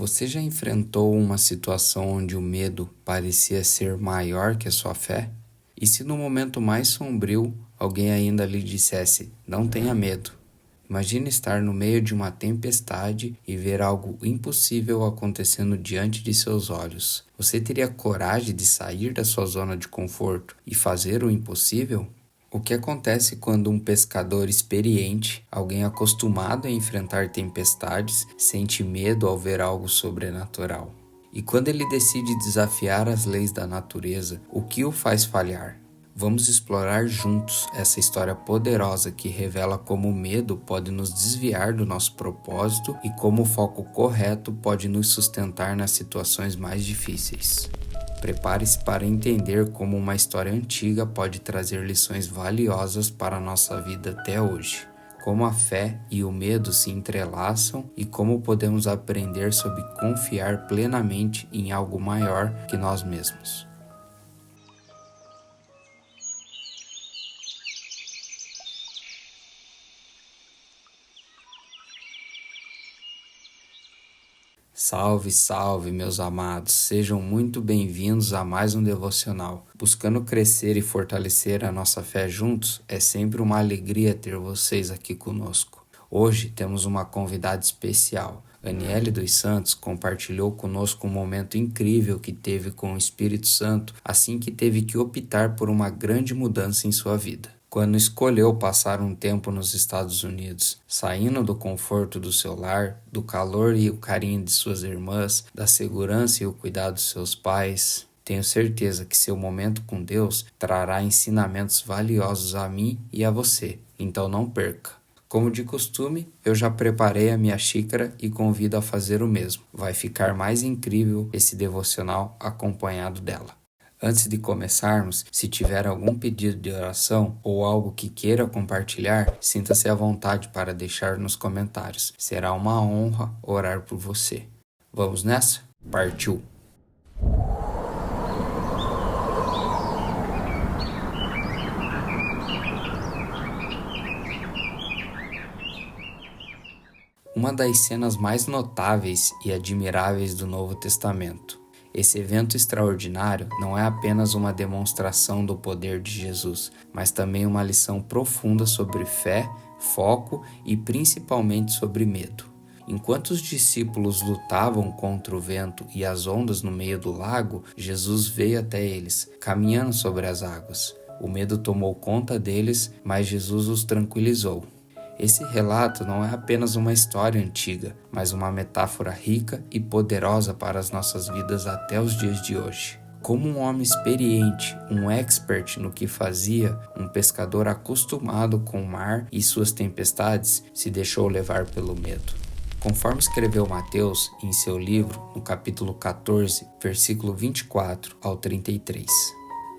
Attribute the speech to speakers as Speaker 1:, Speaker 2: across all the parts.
Speaker 1: Você já enfrentou uma situação onde o medo parecia ser maior que a sua fé? E se no momento mais sombrio alguém ainda lhe dissesse: não tenha medo? Imagine estar no meio de uma tempestade e ver algo impossível acontecendo diante de seus olhos. Você teria coragem de sair da sua zona de conforto e fazer o impossível? O que acontece quando um pescador experiente, alguém acostumado a enfrentar tempestades, sente medo ao ver algo sobrenatural? E quando ele decide desafiar as leis da natureza, o que o faz falhar? Vamos explorar juntos essa história poderosa que revela como o medo pode nos desviar do nosso propósito e como o foco correto pode nos sustentar nas situações mais difíceis. Prepare-se para entender como uma história antiga pode trazer lições valiosas para a nossa vida até hoje. Como a fé e o medo se entrelaçam e como podemos aprender sobre confiar plenamente em algo maior que nós mesmos. Salve, salve, meus amados! Sejam muito bem-vindos a mais um devocional. Buscando crescer e fortalecer a nossa fé juntos, é sempre uma alegria ter vocês aqui conosco. Hoje temos uma convidada especial. Aniele dos Santos compartilhou conosco um momento incrível que teve com o Espírito Santo assim que teve que optar por uma grande mudança em sua vida. Quando escolheu passar um tempo nos Estados Unidos, saindo do conforto do seu lar, do calor e o carinho de suas irmãs, da segurança e o cuidado dos seus pais, tenho certeza que seu momento com Deus trará ensinamentos valiosos a mim e a você, então não perca. Como de costume, eu já preparei a minha xícara e convido a fazer o mesmo. Vai ficar mais incrível esse devocional acompanhado dela. Antes de começarmos, se tiver algum pedido de oração ou algo que queira compartilhar, sinta-se à vontade para deixar nos comentários. Será uma honra orar por você. Vamos nessa? Partiu! Uma das cenas mais notáveis e admiráveis do Novo Testamento. Esse evento extraordinário não é apenas uma demonstração do poder de Jesus, mas também uma lição profunda sobre fé, foco e principalmente sobre medo. Enquanto os discípulos lutavam contra o vento e as ondas no meio do lago, Jesus veio até eles, caminhando sobre as águas. O medo tomou conta deles, mas Jesus os tranquilizou. Esse relato não é apenas uma história antiga, mas uma metáfora rica e poderosa para as nossas vidas até os dias de hoje. Como um homem experiente, um expert no que fazia, um pescador acostumado com o mar e suas tempestades, se deixou levar pelo medo. Conforme escreveu Mateus em seu livro, no capítulo 14, versículo 24 ao 33.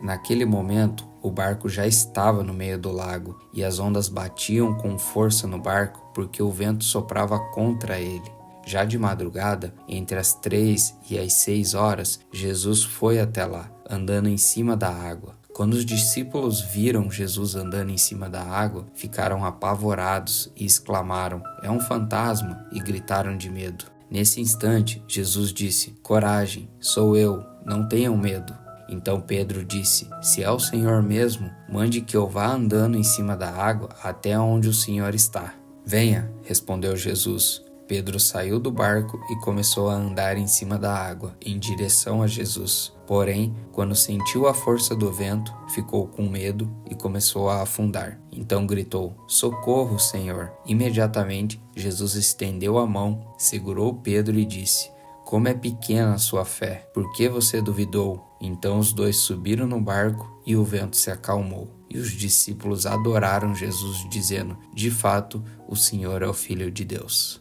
Speaker 1: Naquele momento, o barco já estava no meio do lago e as ondas batiam com força no barco porque o vento soprava contra ele. Já de madrugada, entre as 3 e as 6 horas, Jesus foi até lá, andando em cima da água. Quando os discípulos viram Jesus andando em cima da água, ficaram apavorados e exclamaram: "É um fantasma!" e gritaram de medo. Nesse instante, Jesus disse: "Coragem, sou eu, não tenham medo." Então Pedro disse: "Se é o Senhor mesmo, mande que eu vá andando em cima da água até onde o Senhor está." "Venha", respondeu Jesus. Pedro saiu do barco e começou a andar em cima da água, em direção a Jesus. Porém, quando sentiu a força do vento, ficou com medo e começou a afundar. Então gritou: "Socorro, Senhor!" Imediatamente, Jesus estendeu a mão, segurou Pedro e disse: "Como é pequena a sua fé, por que você duvidou?" Então os dois subiram no barco e o vento se acalmou. E os discípulos adoraram Jesus, dizendo: "De fato, o Senhor é o Filho de Deus."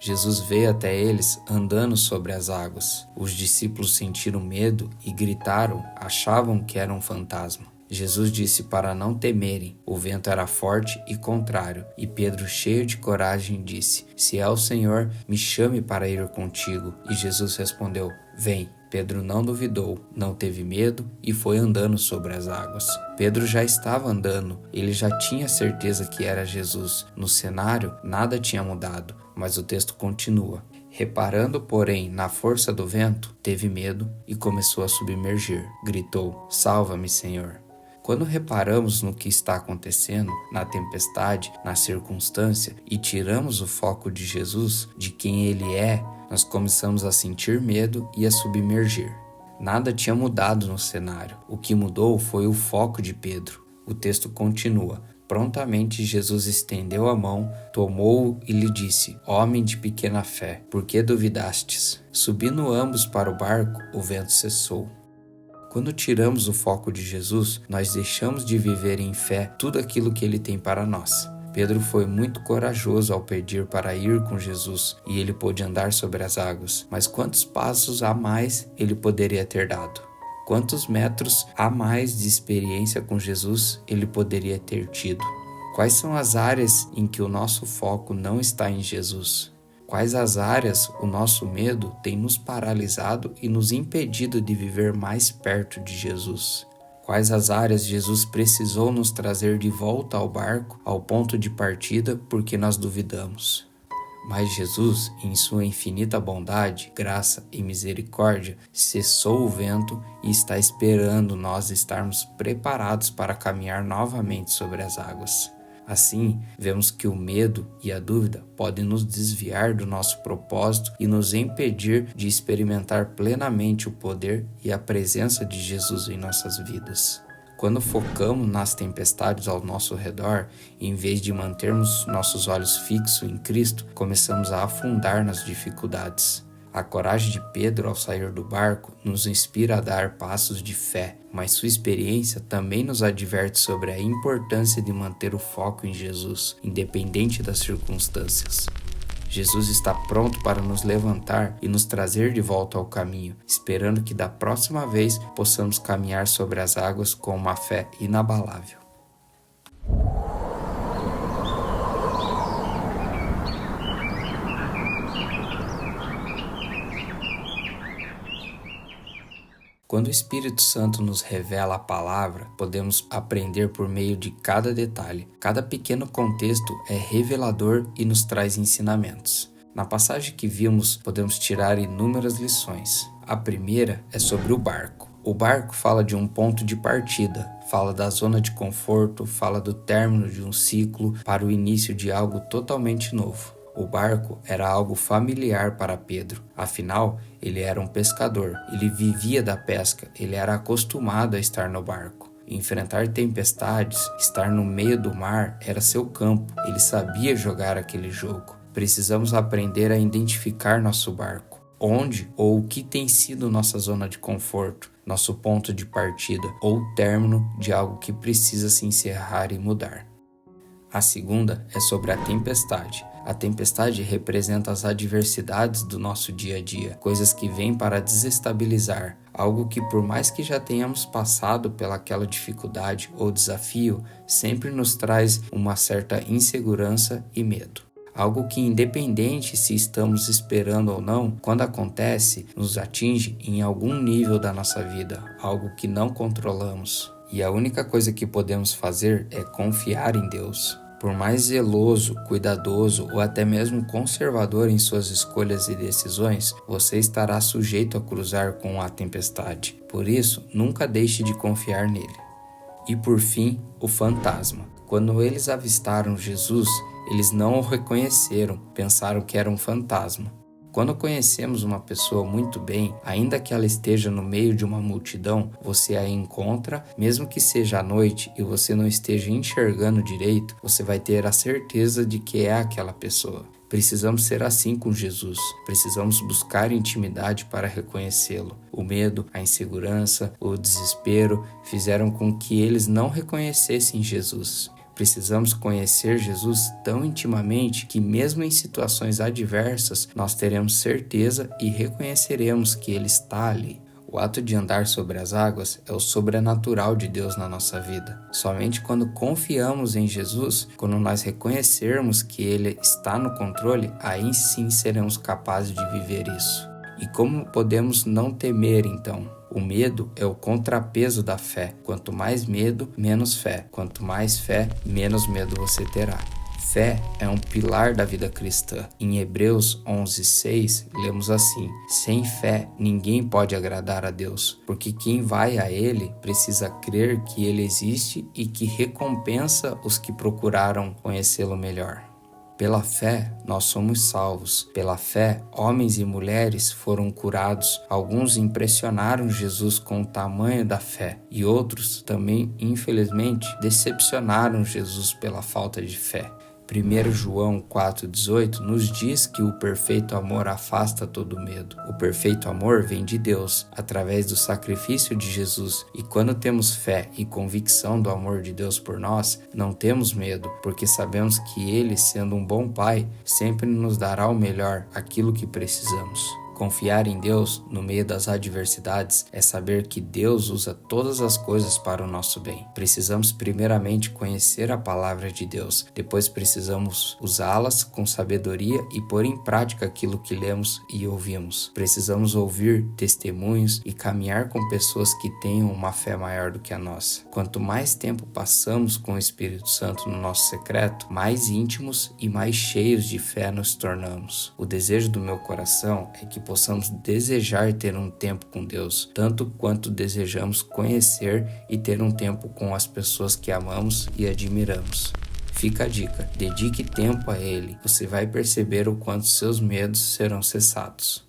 Speaker 1: Jesus veio até eles andando sobre as águas. Os discípulos sentiram medo e gritaram, achavam que era um fantasma. Jesus disse para não temerem. O vento era forte e contrário, e Pedro, cheio de coragem, disse: "Se é o Senhor, me chame para ir contigo." E Jesus respondeu: "Vem." Pedro não duvidou, não teve medo e foi andando sobre as águas. Pedro já estava andando, ele já tinha certeza que era Jesus. No cenário, nada tinha mudado, mas o texto continua. Reparando, porém, na força do vento, teve medo e começou a submergir. Gritou: "Salva-me, Senhor!" Quando reparamos no que está acontecendo, na tempestade, na circunstância, e tiramos o foco de Jesus, de quem Ele é, nós começamos a sentir medo e a submergir. Nada tinha mudado no cenário. O que mudou foi o foco de Pedro. O texto continua: prontamente Jesus estendeu a mão, tomou-o e lhe disse: "Homem de pequena fé, por que duvidastes?" Subindo ambos para o barco, o vento cessou. Quando tiramos o foco de Jesus, nós deixamos de viver em fé tudo aquilo que Ele tem para nós. Pedro foi muito corajoso ao pedir para ir com Jesus e ele pôde andar sobre as águas. Mas quantos passos a mais ele poderia ter dado? Quantos metros a mais de experiência com Jesus ele poderia ter tido? Quais são as áreas em que o nosso foco não está em Jesus? Quais as áreas o nosso medo tem nos paralisado e nos impedido de viver mais perto de Jesus? Quais as áreas Jesus precisou nos trazer de volta ao barco, ao ponto de partida, porque nós duvidamos? Mas Jesus, em sua infinita bondade, graça e misericórdia, cessou o vento e está esperando nós estarmos preparados para caminhar novamente sobre as águas. Assim, vemos que o medo e a dúvida podem nos desviar do nosso propósito e nos impedir de experimentar plenamente o poder e a presença de Jesus em nossas vidas. Quando focamos nas tempestades ao nosso redor, em vez de mantermos nossos olhos fixos em Cristo, começamos a afundar nas dificuldades. A coragem de Pedro ao sair do barco nos inspira a dar passos de fé, mas sua experiência também nos adverte sobre a importância de manter o foco em Jesus, independente das circunstâncias. Jesus está pronto para nos levantar e nos trazer de volta ao caminho, esperando que da próxima vez possamos caminhar sobre as águas com uma fé inabalável. Quando o Espírito Santo nos revela a palavra, podemos aprender por meio de cada detalhe. Cada pequeno contexto é revelador e nos traz ensinamentos. Na passagem que vimos, podemos tirar inúmeras lições. A primeira é sobre o barco. O barco fala de um ponto de partida, fala da zona de conforto, fala do término de um ciclo para o início de algo totalmente novo. O barco era algo familiar para Pedro, afinal, ele era um pescador, ele vivia da pesca, ele era acostumado a estar no barco. Enfrentar tempestades, estar no meio do mar, era seu campo, ele sabia jogar aquele jogo. Precisamos aprender a identificar nosso barco, onde ou o que tem sido nossa zona de conforto, nosso ponto de partida ou término de algo que precisa se encerrar e mudar. A segunda é sobre a tempestade. A tempestade representa as adversidades do nosso dia a dia, coisas que vêm para desestabilizar, algo que por mais que já tenhamos passado pelaquela dificuldade ou desafio, sempre nos traz uma certa insegurança e medo. Algo que, independente se estamos esperando ou não, quando acontece, nos atinge em algum nível da nossa vida, algo que não controlamos. E a única coisa que podemos fazer é confiar em Deus. Por mais zeloso, cuidadoso ou até mesmo conservador em suas escolhas e decisões, você estará sujeito a cruzar com a tempestade. Por isso, nunca deixe de confiar nele. E por fim, o fantasma. Quando eles avistaram Jesus, eles não o reconheceram, pensaram que era um fantasma. Quando conhecemos uma pessoa muito bem, ainda que ela esteja no meio de uma multidão, você a encontra, mesmo que seja à noite e você não esteja enxergando direito, você vai ter a certeza de que é aquela pessoa. Precisamos ser assim com Jesus, precisamos buscar intimidade para reconhecê-lo. O medo, a insegurança, o desespero fizeram com que eles não reconhecessem Jesus. Precisamos conhecer Jesus tão intimamente que mesmo em situações adversas, nós teremos certeza e reconheceremos que Ele está ali. O ato de andar sobre as águas é o sobrenatural de Deus na nossa vida. Somente quando confiamos em Jesus, quando nós reconhecermos que Ele está no controle, aí sim seremos capazes de viver isso. E como podemos não temer então? O medo é o contrapeso da fé. Quanto mais medo, menos fé. Quanto mais fé, menos medo você terá. fé é um pilar da vida cristã. Em Hebreus 11:6, lemos assim: sem fé, ninguém pode agradar a Deus, porque quem vai a Ele precisa crer que Ele existe e que recompensa os que procuraram conhecê-lo melhor. Pela fé, nós somos salvos. Pela fé, homens e mulheres foram curados. Alguns impressionaram Jesus com o tamanho da fé e outros também, infelizmente, decepcionaram Jesus pela falta de fé. 1 João 4,18 nos diz que o perfeito amor afasta todo medo. O perfeito amor vem de Deus, através do sacrifício de Jesus. E quando temos fé e convicção do amor de Deus por nós, não temos medo, porque sabemos que Ele, sendo um bom Pai, sempre nos dará o melhor, aquilo que precisamos. Confiar em Deus no meio das adversidades é saber que Deus usa todas as coisas para o nosso bem. Precisamos primeiramente conhecer a palavra de Deus, depois precisamos usá-las com sabedoria e pôr em prática aquilo que lemos e ouvimos. Precisamos ouvir testemunhos e caminhar com pessoas que tenham uma fé maior do que a nossa. Quanto mais tempo passamos com o Espírito Santo no nosso secreto, mais íntimos e mais cheios de fé nos tornamos. O desejo do meu coração é que possamos desejar ter um tempo com Deus, tanto quanto desejamos conhecer e ter um tempo com as pessoas que amamos e admiramos. Fica a dica, dedique tempo a Ele, você vai perceber o quanto seus medos serão cessados.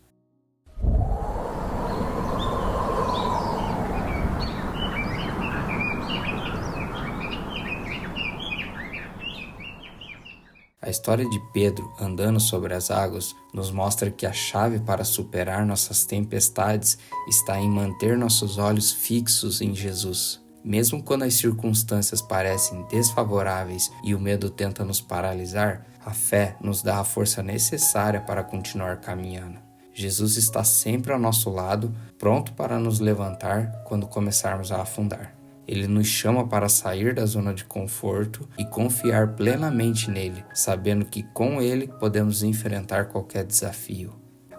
Speaker 1: A história de Pedro andando sobre as águas nos mostra que a chave para superar nossas tempestades está em manter nossos olhos fixos em Jesus. Mesmo quando as circunstâncias parecem desfavoráveis e o medo tenta nos paralisar, a fé nos dá a força necessária para continuar caminhando. Jesus está sempre ao nosso lado, pronto para nos levantar quando começarmos a afundar. Ele nos chama para sair da zona de conforto e confiar plenamente nele, sabendo que com ele podemos enfrentar qualquer desafio.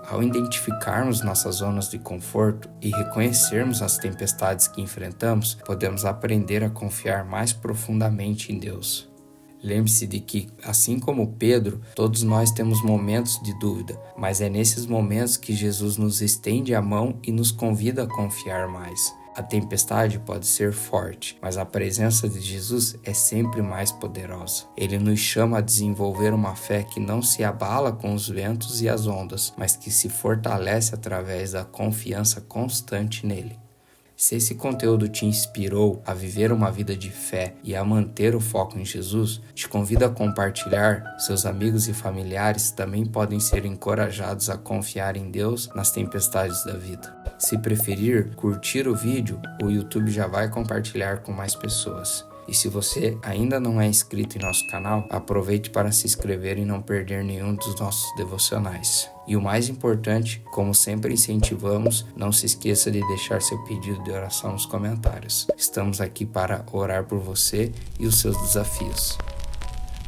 Speaker 1: Ao identificarmos nossas zonas de conforto e reconhecermos as tempestades que enfrentamos, podemos aprender a confiar mais profundamente em Deus. Lembre-se de que, assim como Pedro, todos nós temos momentos de dúvida, mas é nesses momentos que Jesus nos estende a mão e nos convida a confiar mais. A tempestade pode ser forte, mas a presença de Jesus é sempre mais poderosa. Ele nos chama a desenvolver uma fé que não se abala com os ventos e as ondas, mas que se fortalece através da confiança constante nele. Se esse conteúdo te inspirou a viver uma vida de fé e a manter o foco em Jesus, te convido a compartilhar. Seus amigos e familiares também podem ser encorajados a confiar em Deus nas tempestades da vida. Se preferir curtir o vídeo, o YouTube já vai compartilhar com mais pessoas. E se você ainda não é inscrito em nosso canal, aproveite para se inscrever e não perder nenhum dos nossos devocionais. E o mais importante, como sempre incentivamos, não se esqueça de deixar seu pedido de oração nos comentários. Estamos aqui para orar por você e os seus desafios.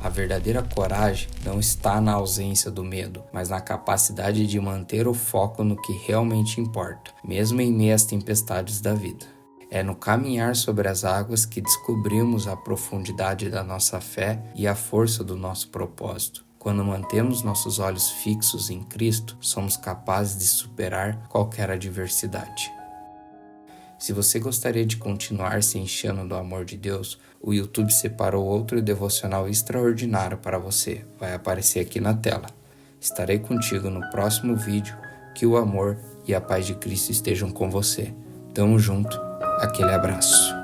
Speaker 1: A verdadeira coragem não está na ausência do medo, mas na capacidade de manter o foco no que realmente importa, mesmo em meio às tempestades da vida. É no caminhar sobre as águas que descobrimos a profundidade da nossa fé e a força do nosso propósito. Quando mantemos nossos olhos fixos em Cristo, somos capazes de superar qualquer adversidade. Se você gostaria de continuar se enchendo do amor de Deus, o YouTube separou outro devocional extraordinário para você. Vai aparecer aqui na tela. Estarei contigo no próximo vídeo. Que o amor e a paz de Cristo estejam com você. Tamo junto. Aquele abraço.